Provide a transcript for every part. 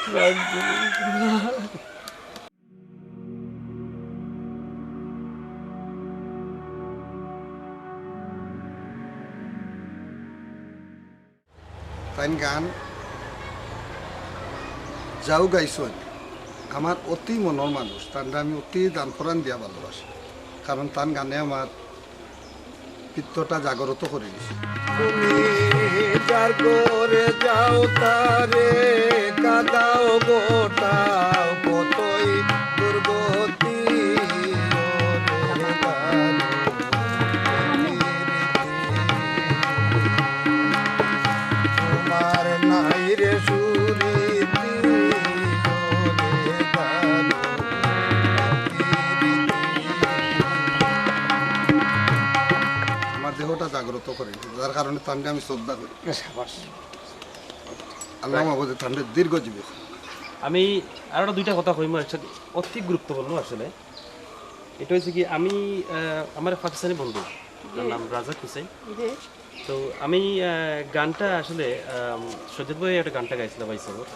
তাই গান যাও গাইছেন আমার অতি মনের মানুষ তার আমি অতি দান ফরান দিয়া ভালোবাসি কারণ তার গানে আমার পিত্তটা জাগরত করে দিছে। তুমি যার করে যাও তারে কাদাও গোটাও কতই দুর্গতি তোমার নাই রে সুরীতি আমার দেহটা জাগ্রত করে যার কারণে তান্ডে আমি শ্রদ্ধা করি। আল্লাহ মাহবুদে তান্ডে দীর্ঘ জীবী। আমি আরো দুইটা কথা কইম একসাথে অতি গুরুত্বপূর্ণ আসলে। এটা হচ্ছে কি আমি আমার পাকিস্তানি বন্ধু তার নাম রাজাক হুসেন। তো আমি গানটা আসলে সজিত ভাই একটা গানটা গাইছিলাম ভাই সাগর।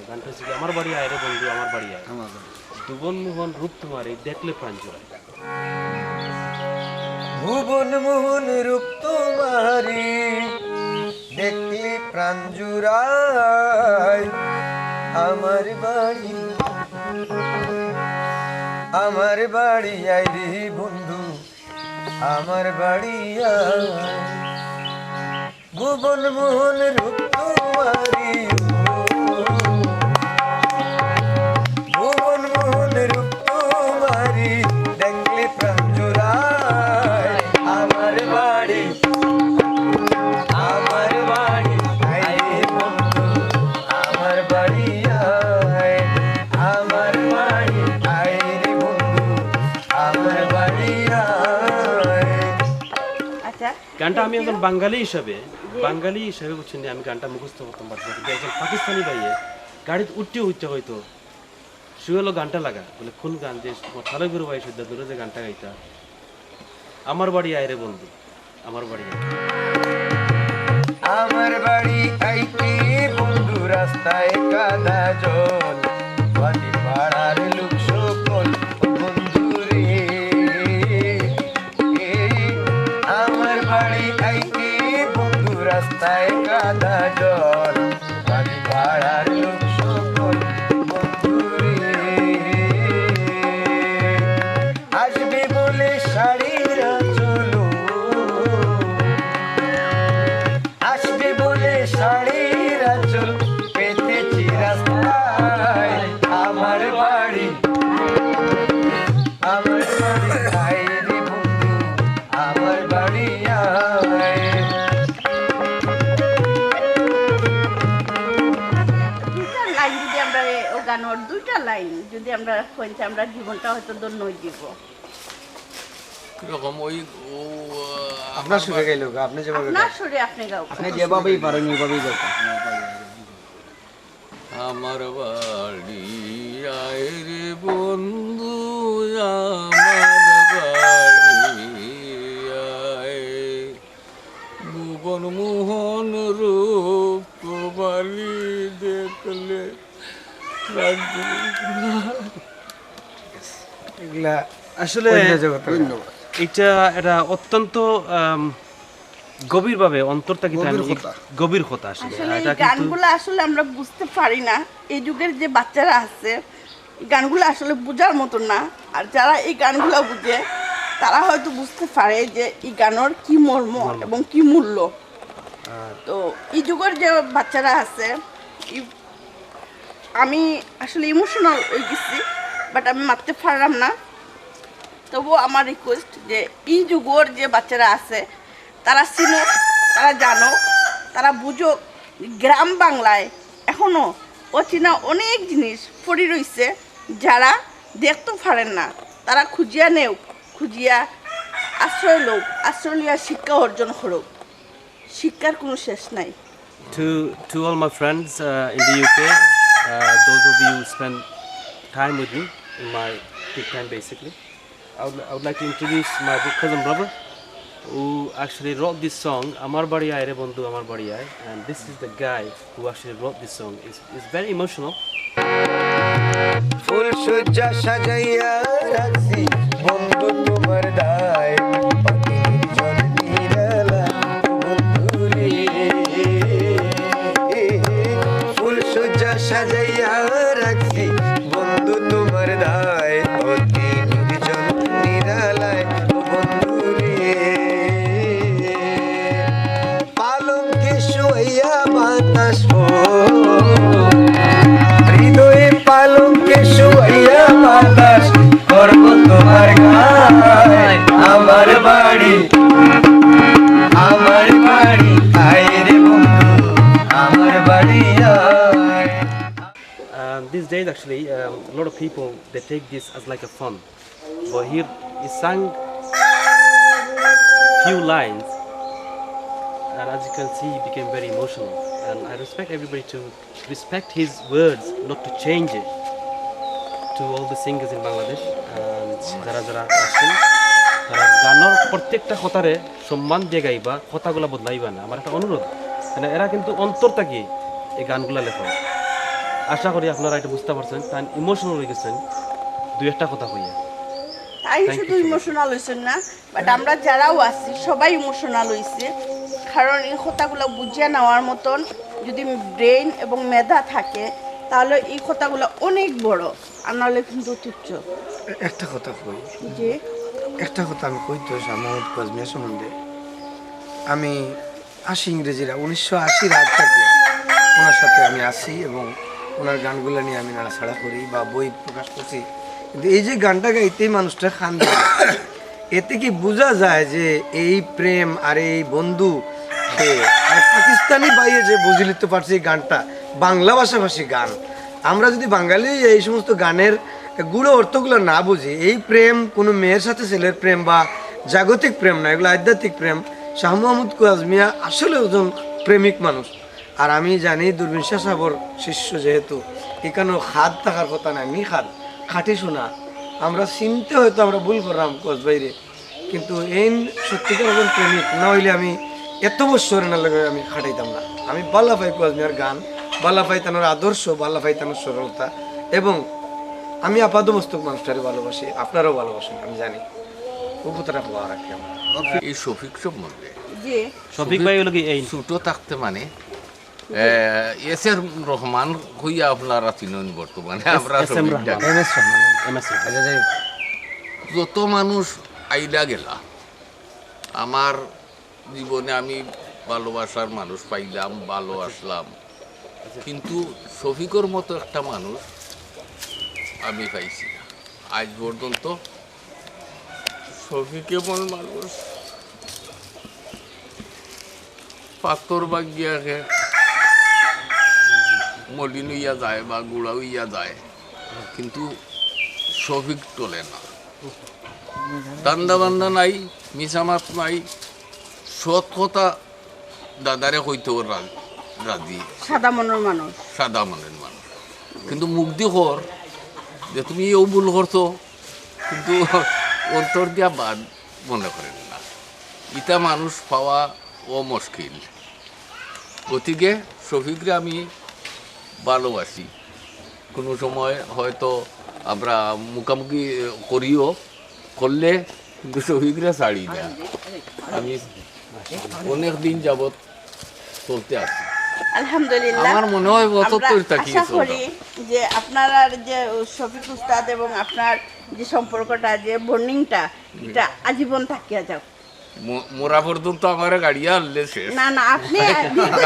গানটা হচ্ছে কি আমার বাড়ি আয় রে বন্ধু আমার বাড়ি আয় ভুবন মোহন রূপ তোমার এই দেখলে প্রাণ জোড়ায়। ভুবন মোহন রূপ তোমারি দেখলে প্রাণ জুড়ায় আমার বাড়ি আই রে বন্ধু আমার বাড়ি আয় ভুবন মোহন রূপ তোমারি ভুবন মোহন রূপ তোমারি দেখলে প্রাণ জুড়ায় আমার বাড়ি আই রে বন্ধু আমার বাড়ি আয় আমার বাড়ি আই রে বন্ধু আমার বাড়ি আয়। আচ্ছা গানটা আমি একজন বাঙালি হিসাবে বুঝছেন আমি গানটা মুখস্থ করতাম পারতাম কিন্তু একজন পাকিস্তানি ভাইয়ে গাড়িতে উঠতে হয়তো শুয়ে হলো গানটা লাগা বলে কোন গান যে থালে গুরু ভাই সুদ্ধা দূরে যে গানটা গাইতা আমার বাড়ি আয় রে বন্ধু আমার বাড়ি আয়। আমার বাড়ি আইতে বন্ধু রাস্তায় কাদা জল বাড়ি পাড়ার লোক সকল বন্ধু রে আমার বাড়ি আইতে বন্ধু রাস্তায় কাদা জল বাড়ি পাড়ার লোক সকল বন্ধু রে আসবে বলে শাড়িরা চলো আসবে বলে শাড়ির আঁচল পেতেছি রাস্তায় আমার বাড়ি আয় রে বন্ধু আমার বাড়ি আয়। দুইটা লাইন যদি আমরা ও গানোর দুইটা লাইন যদি আমরা কইতে আমরা জীবনটা হয়তো ধন্য দিব। এরকম ওই ও আপনার সুরে গাইলো আপনি যেভাবে না সুরে আপনি গাও আপনি যেভাবেই পারেন ওইভাবেই গাইতেন। আমার বাড়ি আয় রে বন্ধু আমার বাড়ি আয় ভুবন মোহন রূপ তোমারি দেখলে প্রাণ এগুলা আসলে ধন্যবাদ। এটা অত্যন্ত গভীরভাবে অন্তর থেকে গভীর কথা আসলে আসলে এই এটা কিন্তু গানগুলো আসলে আমরা বুঝতে পারি না এই যুগের যে বাচ্চারা আছে এই গানগুলো আসলে বোঝার মতো না আর যারা এই গানগুলো বুঝে তারা হয়তো বুঝতে পারে যে এই গানের কি মর্ম এবং কি মূল্য। তো এই যুগের যে বাচ্চারা আছে আমি আসলে ইমোশনাল হয়ে গেছি বাট আমি মারতে পারলাম না। তবুও আমার রিকোয়েস্ট যে এই যুগের যে বাচ্চারা আছে তারা চিনো তারা জানো তারা বুঝো গ্রাম বাংলায় এখনও অচেনা অনেক জিনিস পড়ে রয়েছে যারা দেখতে পারেন না তারা খুঁজিয়া নেও খুঁজিয়া আশ্রয় লোক আশ্রয় লিয়া শিক্ষা অর্জন করুক শিক্ষার কোনো শেষ নাই। to all my friends in the UK, those of you who spend time with me in my big time basically, I would like to introduce my cousin brother who actually wrote this song, Amar Badi Aaye Re Bondhu Amar Badi Aaye, and this is the guy who actually wrote this song. It's very emotional. ফুল সজ্জা সাজাইয়া রাখছি বন্ধু তোমার দায় নির্জন নিরালা বন্ধুরে ফুল সজ্জা সাজাইয়া রাখছি বন্ধু তোমার দায় অতি নির্জন নিরালায় বন্ধুরে পালঙ্কে শুইয়া বাতাস হৃদয়ে পালঙ্কে শুইয়া বাতাস করব তোমার গায় আমার বাড়ি আয় রে বন্ধু আমার বাড়ি আয় These days, actually, a lot of people they take this as like a fun. But here he sang few lines, and as you can see, he became very emotional. And I respect everybody to respect his words, not to change it. To all the singers in Bangladesh, and যারা যারা আসছেন তারা গানের প্রত্যেকটা কথারে সম্মান দিয়ে গাইবা, কথাগুলো বদলাইবা না। আমার একটা অনুরোধ, মানে এরা কিন্তু অন্তর থেকে এই গানগুলো লেখো। আশা করি আপনারা এটা বুঝতে পারছেন, তাই ইমোশনাল হয়ে গেছেন দুই একটা কথা হইয়া। তাই শুধু ইমোশনাল হয়েছেন না, বাট আমরা যারাও আছি সবাই ইমোশনাল হয়েছে। কারণ এই কথাগুলো বুঝিয়ে নেওয়ার মতন যদি ব্রেন এবং মেধা থাকে তাহলে এই কথাগুলো অনেক বড়, আর নাহলে কিন্তু তুচ্ছ। একটা কথা কই, যে একটা কথা আমি কইতে মোহাম্মদ কাজমিয়া সম্বন্ধে। আমি আসি ইংরেজিরা 1980-র আগ থেকে ওনার সাথে আমি আসি এবং ওনার গানগুলো নিয়ে আমি নাড়াছাড়া করি বা বই প্রকাশ করছি। কিন্তু এই যে গানটা গাইতেই মানুষটা খান দেয়, এতে কি বোঝা যায় যে এই প্রেম আর এই বন্ধু আর পাকিস্তানি বাইরে যে বুঝে নিতে পারছে এই গানটা বাংলা ভাষাভাষী গান। আমরা যদি বাঙালি এই সমস্ত গানের গুঁড়ো অর্থগুলো না বুঝি, এই প্রেম কোনো মেয়ের সাথে ছেলের প্রেম বা জাগতিক প্রেম না, এগুলো আধ্যাত্মিক প্রেম। শাহ মোহাম্মদ কাজমিয়া আসলে একজন প্রেমিক মানুষ। আর আমি জানি দূরবীন শাহ সাহেবর শিষ্য, যেহেতু এখানেও খাদ থাকার কথা না, মি খাদ খাঁটি শোনা আমরা চিনতে হয়তো আমরা ভুল করলাম কস বাইরে, কিন্তু এই সত্যিকার একজন প্রেমিক না হইলে আমি এত বছর না লাগে আমি খাটাইতাম না। আমি বাল্লা পাই কাজমিয়ার গান, বাল্লা পাই তানোর আদর্শ, বাল্লা পাই তানোর সরলতা, এবং আমি আপাদমস্তক মানুষটারে ভালোবাসি, আপনারাও ভালোবাসেন আমি জানি। উপতারা হওয়া রাখি আমার এই শফিক সম্বন্ধে যে শফিক ভাই হলো কি এই ছোট থাকতে মানে এস এর রহমান হইয়া আপনারা চিনেন বর্তমানে। আমরা এস এম শফিক রহমান। ডাকি। MS রহমান। MS আচ্ছা যাই হোক। যত মানুষ আইলা গেলা আমার জীবনে আমি ভালোবাসার মানুষ পাইলাম, ভালোবাসলাম, কিন্তু শফিকর মতো একটা মানুষ আমি পাইছি না আজ পর্যন্ত। শফিক এমন মানুষ পাথর বাগিয়াকে মলিন হইয়া যায় বা গুড়া হইয়া যায়, কিন্তু শফিক তোলে না। দান্দা বান্দা নাই, মিছামাত নাই, সৎ কথা দাদারে হইতেও রাজি, সাদা মনের মানুষ। সাদা মনের মানুষ। কিন্তু মুখ দিয়ে কর যে তুমি এও ভুল করছো, কিন্তু অন্তর দিয়া বাদ মনে করেন না। ইটা মানুষ পাওয়া ও মুশকিল। গতিকে শফিকরে আমি ভালোবাসি। কোনো সময় হয়তো আমরা মুখামুখি করিও, করলে কিন্তু শফিকরে ছাড়ি না। আমি অনেক দিন যাবৎ চলতে আসি। আলহামদুলিল্লাহ, আমার মনে হয় আমরা ৭৫ টা কি আশা করি যে আপনারা যে শফিক উস্তাদ এবং আপনার যে সম্পর্কটা, যে বন্ডিংটা, এটা আজীবন থাকিয়া যাও। মোরা পর্যন্ত আমার গাড়িয়া আনলে শেষ। না না, আপনি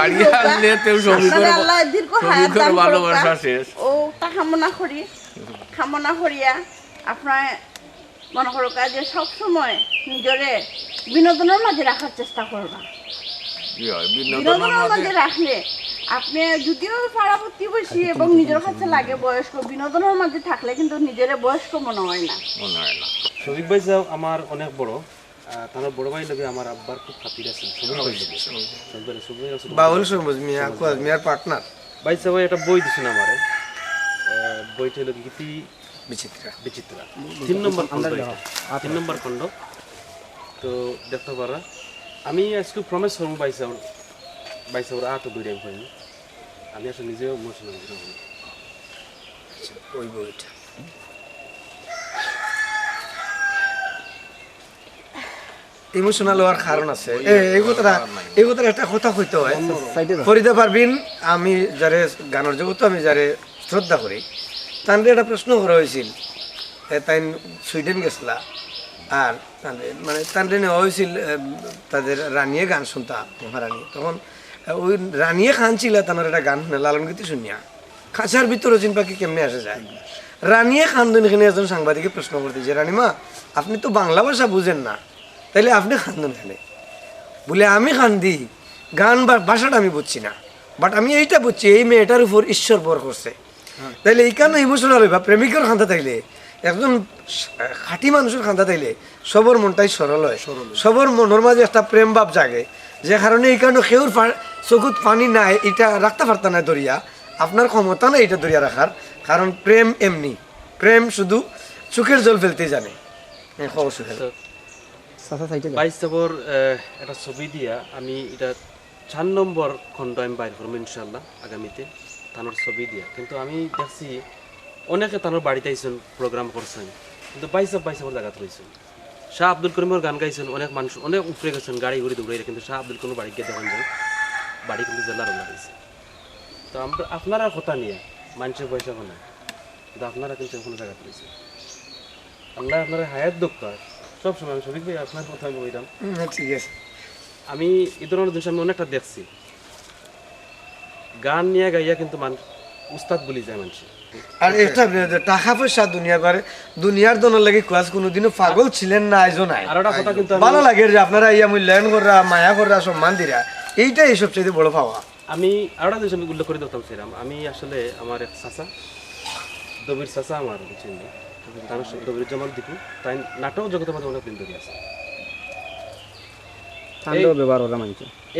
গাড়িয়া আনলে তেও আপনারা আল্লাহ দীর্ঘ হায়াত শফিকের দান ভালোবাসা করুক। শেষ। ও তা কামনা করিয়া আপনার মনে করো যে সবসময় নিজরে বিনোদনের মাঝে রাখার চেষ্টা করবা। কি হয়, বিনোদনের বিনোদনের মাঝে মাঝে রাখলে আপনি যদিও পাড়া প্রতিবেশী এবং নিজের কাছে লাগে বয়স্ক, বিনোদনের মাঝে থাকলে কিন্তু নিজের বয়স্ক মনে হয় না। মনে হয় না। শফিক ভাই যাও আমার অনেক বড়, তার বড় ভাই লগে আমার আব্বার খুব খাতির আছে। শফিক ভাই লগে বাউল সবুজ মিয়া কাজমিয়ার পার্টনার ভাই সাহেব একটা বই দিছেন আমারে, বইটা হলো গীতি বিচিত্রা। বিচিত্রা 3 নম্বর খণ্ড, এটা 3 নম্বর খণ্ড। তো দেখতে পারা আমি আজকে প্রমিস করবো বাইসা ওরা তো দুই টাইম করিনি আমি আসলে নিজেও ইমোশনাল ওই বইটা ইমোশনাল হওয়ার কারণ আছে এই কথাটা একটা কথা কইতে হয় ফরিদা পারবিন আমি যারে গানের জগৎ আমি যারে শ্রদ্ধা করি তানরে একটা প্রশ্ন করা হয়েছিল তাই সুইডেন গেছিলা আর মানে তানরে নেওয়া হয়েছিল তাদের রানিয়ে গান শুনতা মহারানী তখন ওই রানিয়ে খান ছিল তার একটা গান শুনে লালন গীতি শুনিয়া খাঁচার ভিতরে চিন পাখি কেমনে আসে যায় রানিয়ে খান এখানে একজন সাংবাদিকে প্রশ্ন করতে যে রানীমা আপনি তো বাংলা ভাষা বুঝেন না তাইলে আপনি খান্দন খেলে বলে আমি খান্দি গান বা ভাষাটা আমি বুঝছি না বাট আমি এইটা বুঝছি এই মেয়েটার উপর ঈশ্বর বর করছে তাইলে এইখানে ইমোশনাল হইবা প্রেমিকের খান্দা তাইলে একজন খাঁটি মানুষের খান্দা তাইলে সবর মনটাই সরল হয় সবর মনের মাঝে একটা প্রেম ভাব জাগে যে কারণে এই কারণে কেউর চকুত পানি নাই এটা রাখতে পারত না দরিয়া আপনার ক্ষমতা না এটা দরিয়া রাখার কারণ প্রেম এমনি প্রেম শুধু চোখের জল ফেলতে জানে খবর সুখের 22 নম্বর একটা ছবি দিয়া আমি এটা 4 নম্বর খণ্ড আমি বাইর করবো ইনশাল্লাহ আগামীতে তানোর ছবি দিয়া কিন্তু আমি দেখছি অনেকে তানোর বাড়িতে আইসেন প্রোগ্রাম করছেন কিন্তু 22 জায়গাত রয়েছেন শাহ আব্দুল করিমের গান গাইছেন অনেক মানুষ অনেক উপরে গেছেন গাড়ি ঘুরে দৌড়াইলে কিন্তু শাহ আব্দুল করিমের বাড়ি গিয়ে দেখেন যায় বাড়ি কিন্তু জেলার লাগাইছে তো আমরা আপনারা কথা নিয়ে মানুষের পয়সা কোনো কিন্তু আপনারা কিন্তু কোনো জায়গাত রয়েছে আল্লাহ আপনার হায়াত দক্ষ সবসময় আমি শফিক ভাই আপনার কথা আমি বললাম ঠিক আছে আমি এই ধরনের জিনিস আমি অনেকটা দেখছি গান নিয়ে গাইয়া কিন্তু মানুষ উস্তাদ বলি যায় মানুষ আর এটা টাকা পয়সা দুনিয়ার দনের লাগে কোয়াজ কোনোদিনও পাগল ছিলেন না আইজো নাই আর একটা কথা কিন্তু ভালো লাগে যে আপনারা ইয়া মূল্যায়ন করা মায়া করা সম্মান দিরা এইটাই এই সবচেয়ে বড় পাওয়া আমি আর একটা জিনিস আমি উল্লেখ করে দিতাম সেরাম আমি আসলে আমার এক চাচা দবির চাচা আমার বুঝছেন দবির জামাল দিকু তাই নাটক জগতের মধ্যে অনেক দিন ধরে আছে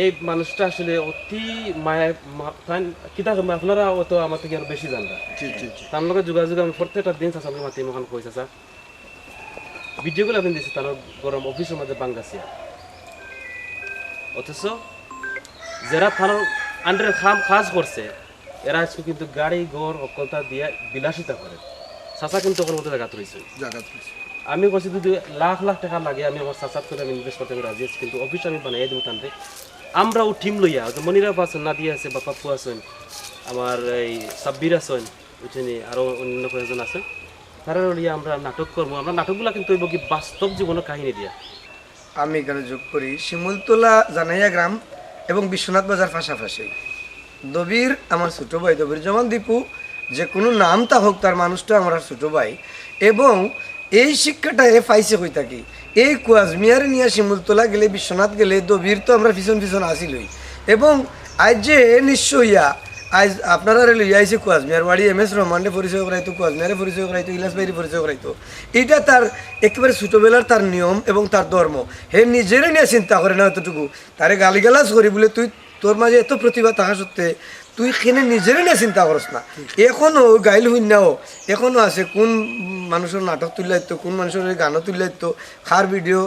এই মানুষটা আসলে অতি মায়া কিতা আপনারা তো আমার থেকে আরো বেশি জানরা তার লগে যোগাযোগ আমি প্রত্যেকটা দিন চাচা মাতি মখান কই চাচা ভিডিওগুলো আপনি দিয়েছি তার গরম অফিসের মধ্যে বাঙ্গাসিয়া অথচ যারা থানার আন্ডারে কাজ করছে এরা আজকে কিন্তু গাড়ি ঘর অকলতা দিয়ে বিলাসিতা করে চাচা কিন্তু ওখানে মধ্যে জায়গা রয়েছে আমি বলছি যদি লাখ লাখ টাকা লাগে আমি আমার চাচার করে আমি ইনভেস্ট করতে আমি রাজি আছি কিন্তু অফিস আমি বানাই দেবো তান্তে আমরাও টিম লইয়া মনিরাফ আছেন নাদিয়া আছে বা পাপ্পু আছেন আমার এই সাব্বির আছেন বুঝছেন আরও অন্য কয়েকজন আছেন তারা লইয়া আমরা নাটক করবো আমরা নাটকগুলো কিন্তু ওই কি বাস্তব জীবনের কাহিনী দিয়া আমি এখানে যোগ করি শিমুলতলা জানাইয়া গ্রাম এবং বিশ্বনাথ বাজার পাশাপাশি দবির আমার ছোটো ভাই দবির জামাল দীপু যে কোনো নামটা হোক তার মানুষটা আমার ছোটো ভাই এবং এই শিক্ষাটা পাইছে হয়ে থাকি এই কুয়াজমিয়ারে নিয়ে শিমুলতলা গেলে বিশ্বনাথ গেলে দবির তো আমরা পিছন পিছন আসিলই এবং আজ যে নিশ্চয়ইয়া আজ আপনারা লইয়া আইসে কুয়াজমিয়ার বাড়ি MS রহমানে পরিচয় করাইতো কুয়াজমিয়ারে পরিচয় করাইতো ইলাস বাইরে পরিচয় করাইতো এটা তার একেবারে ছোটোবেলার তার নিয়ম এবং তার ধর্ম হে নিজেরই নিয়ে চিন্তা করে না এতটুকু তারে গালিগালাজ করি বলে তুই তোর মাঝে এত প্রতিভা থাকা সত্ত্বে তুই সেখানে নিজেরই নিয়ে চিন্তা করস না এখনও গাইল হইনাও এখনও আছে কোন মানুষের নাটক তুলে দিত কোন মানুষের গানও তুলে দিত খার ভিডিও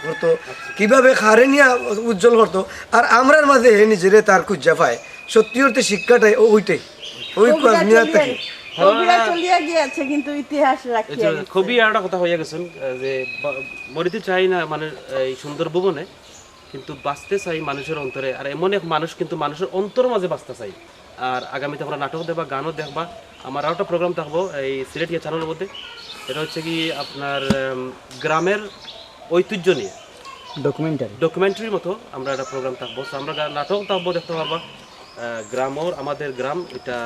করতো কীভাবে খারে নিয়ে উজ্জ্বল করতো আর আমরার মাঝে হে নিজেরে তার খুঁজা পায় সত্যি অর্থে শিক্ষাটাই ওইটাই ওই থেকে খুবই একটা কথা হইয়া গেছেন যে মরিতে চাই না মানে এই সুন্দর ভুবনে কিন্তু বাঁচতে চাই মানুষের অন্তরে আর এমন এক মানুষ কিন্তু মানুষের অন্তর মাঝে বাঁচতে চাই আর আগামীতে আমরা নাটক দেখবা গানও দেখবা আমার আরও একটা প্রোগ্রাম থাকবো এই সিলেটিয়া চ্যানেলের মধ্যে এটা হচ্ছে কি আপনার গ্রামের ঐতিহ্য নিয়ে ডকুমেন্টারির মতো আমরা একটা প্রোগ্রাম থাকবো আমরা নাটক থাকবো দেখতে পারবা গ্রামর আমাদের গ্রাম এটা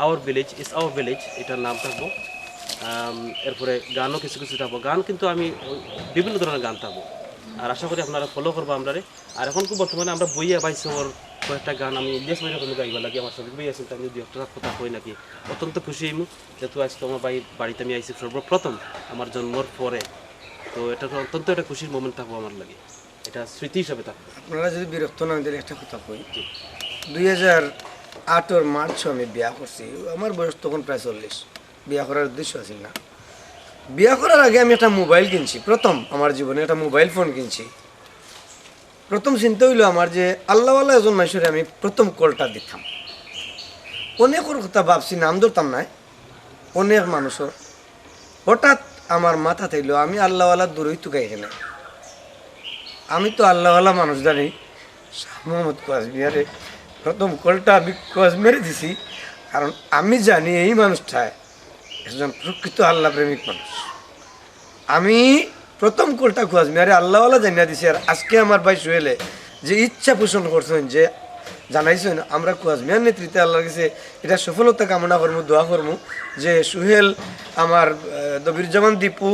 our village is our village এটার নাম থাকবো এরপরে গানও কিছু কিছু থাকবো গান কিন্তু আমি বিভিন্ন ধরনের গান থাকবো আর আশা করি আপনারা ফলো করবো আমরা আর এখন খুব বর্তমানে আমরা বইয়া পাইছি ওর কয়েকটা গান আমি ইলিয়াস ভাইয়ের কোনো গাইবা লাগে আমার সঙ্গে বই আছি আমি যদি একটা কথা কই নাকি অত্যন্ত খুশি হইমু যেহেতু আজকে আমার বাড়িতে আমি আইসি সর্বপ্রথম আমার জন্মর পরে তো এটা অত্যন্ত একটা খুশির মোমেন্ট থাকবো আমার লাগে এটা স্মৃতি হিসাবে থাকবো আপনারা যদি বিরক্ত না দিলে একটা কথা কই 2008 মার্চ আমি বিয়া করছি আমার বয়স তখন প্রায় 40 বিয়া করার উদ্দেশ্য আছিল না বিয়া করার আগে আমি একটা মোবাইল কিনছি, প্রথম আমার জীবনে একটা মোবাইল ফোন কিনছি। প্রথম চিন্তা হইলো আমার যে আল্লাহওয়ালা একজন মানুষের আমি প্রথম কলটা দিতাম। অনেকের কথা ভাবছি, নাম ধরতাম না, অনেক মানুষের। হঠাৎ আমার মাথা থাকলো আমি আল্লাহওয়ালা দূরই তুকাই এখানে, আমি তো আল্লাহওয়ালা মানুষ জানি। শাহ মোহাম্মদ কোয়াজমিয়ারে প্রথম কলটা আমি কোয়াজমিয়ারে দিছি, কারণ আমি জানি এই মানুষটায় একজন প্রকৃত আল্লাহ প্রেমিক মানুষ। আমি প্রথম কলটা কোয়াজমিয়ারে আল্লাহওয়ালা জানিয়ে দিছি। আর আজকে আমার ভাই সোহেলে যে ইচ্ছা পোষণ করছেন, যে জানাইছেন, আমরা কোয়াজমিয়ার নেতৃত্বে আল্লাহর কাছে এটা সফলতা কামনা করবো, দোয়া করবো যে সোহেল আমার দবিরুজ্জামান দীপু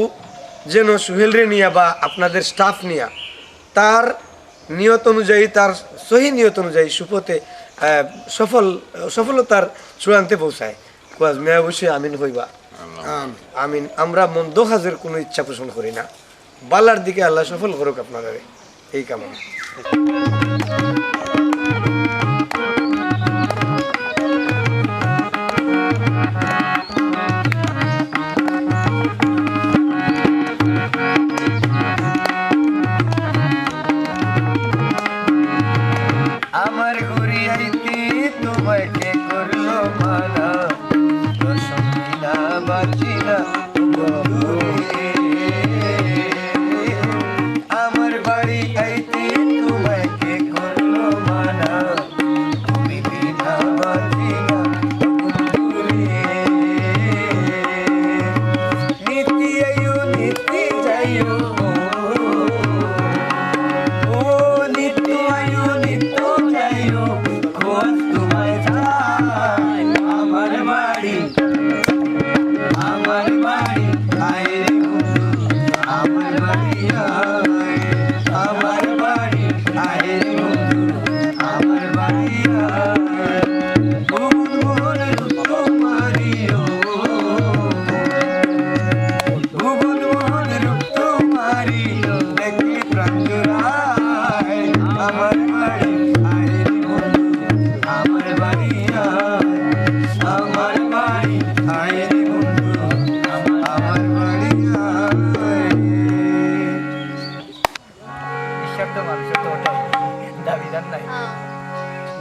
যেন সোহেলরে নিয়া বা আপনাদের স্টাফ নিয়া তার নিয়ত অনুযায়ী, তার সহি নিয়ত অনুযায়ী সুপথে সফলতার চূড়ান্তে পৌঁছায়। কোয়াজমিয়া অবশ্যই আমিন হইবা। আমিন। আমরা মন্দ কাজের কোনো ইচ্ছা পোষণ করি না, বালার দিকে আল্লাহ সফল করুক আপনারা, এই কামনা। আমার ঘুরিয়াইতে তোমায় কে করলো মানা, রসমিলা বাজিলা আমার বাড়ি আইতে তোমায় কে করলো মানা, তুমি বিনা বাজিলা নীতি আইও নীতি যাইও,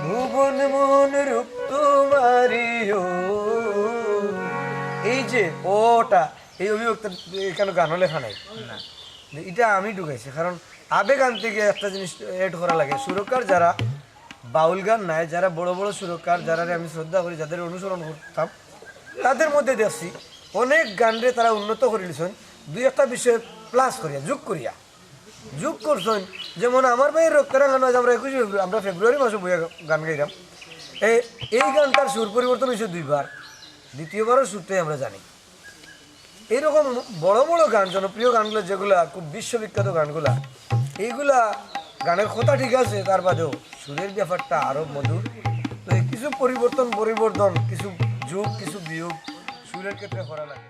ভুবন মোহন রূপ তোমারিও। এই যে ওটা এই অভিভক্ত এখানে গানও লেখা নাই, এটা আমি ঢুকাইছি, কারণ আবেগ আনতে গিয়ে একটা জিনিস এড করা লাগে। সুরকার যারা বাউল গান নাই, যারা বড় বড় সুরকার, যারা আমি শ্রদ্ধা করি, যাদের অনুসরণ করতাম, তাদের মধ্যে দেখছি অনেক গানরে তারা উন্নত করে নিছেন, দুই একটা বিষয় প্লাস করিয়া যোগ করছেন। যেমন আমার ভাইয়ের রক্তের গান আছে, আমরা 21 ফেব্রুয়ারি, আমরা ফেব্রুয়ারি মাসে বইয়া গান গাইলাম। এই গানটার সুর পরিবর্তন হয়েছে 2 বার, দ্বিতীয়বারও সুরটাই আমরা জানি। এইরকম বড় বড় গান, জনপ্রিয় গানগুলো যেগুলা খুব বিশ্ববিখ্যাত গানগুলা, এইগুলা গানের কথা ঠিক আছে, তার বাদেও সুরের ব্যাপারটা আরও মধুর। তো কিছু পরিবর্তন কিছু যোগ কিছু বিয়োগ সুরের ক্ষেত্রে করা লাগে।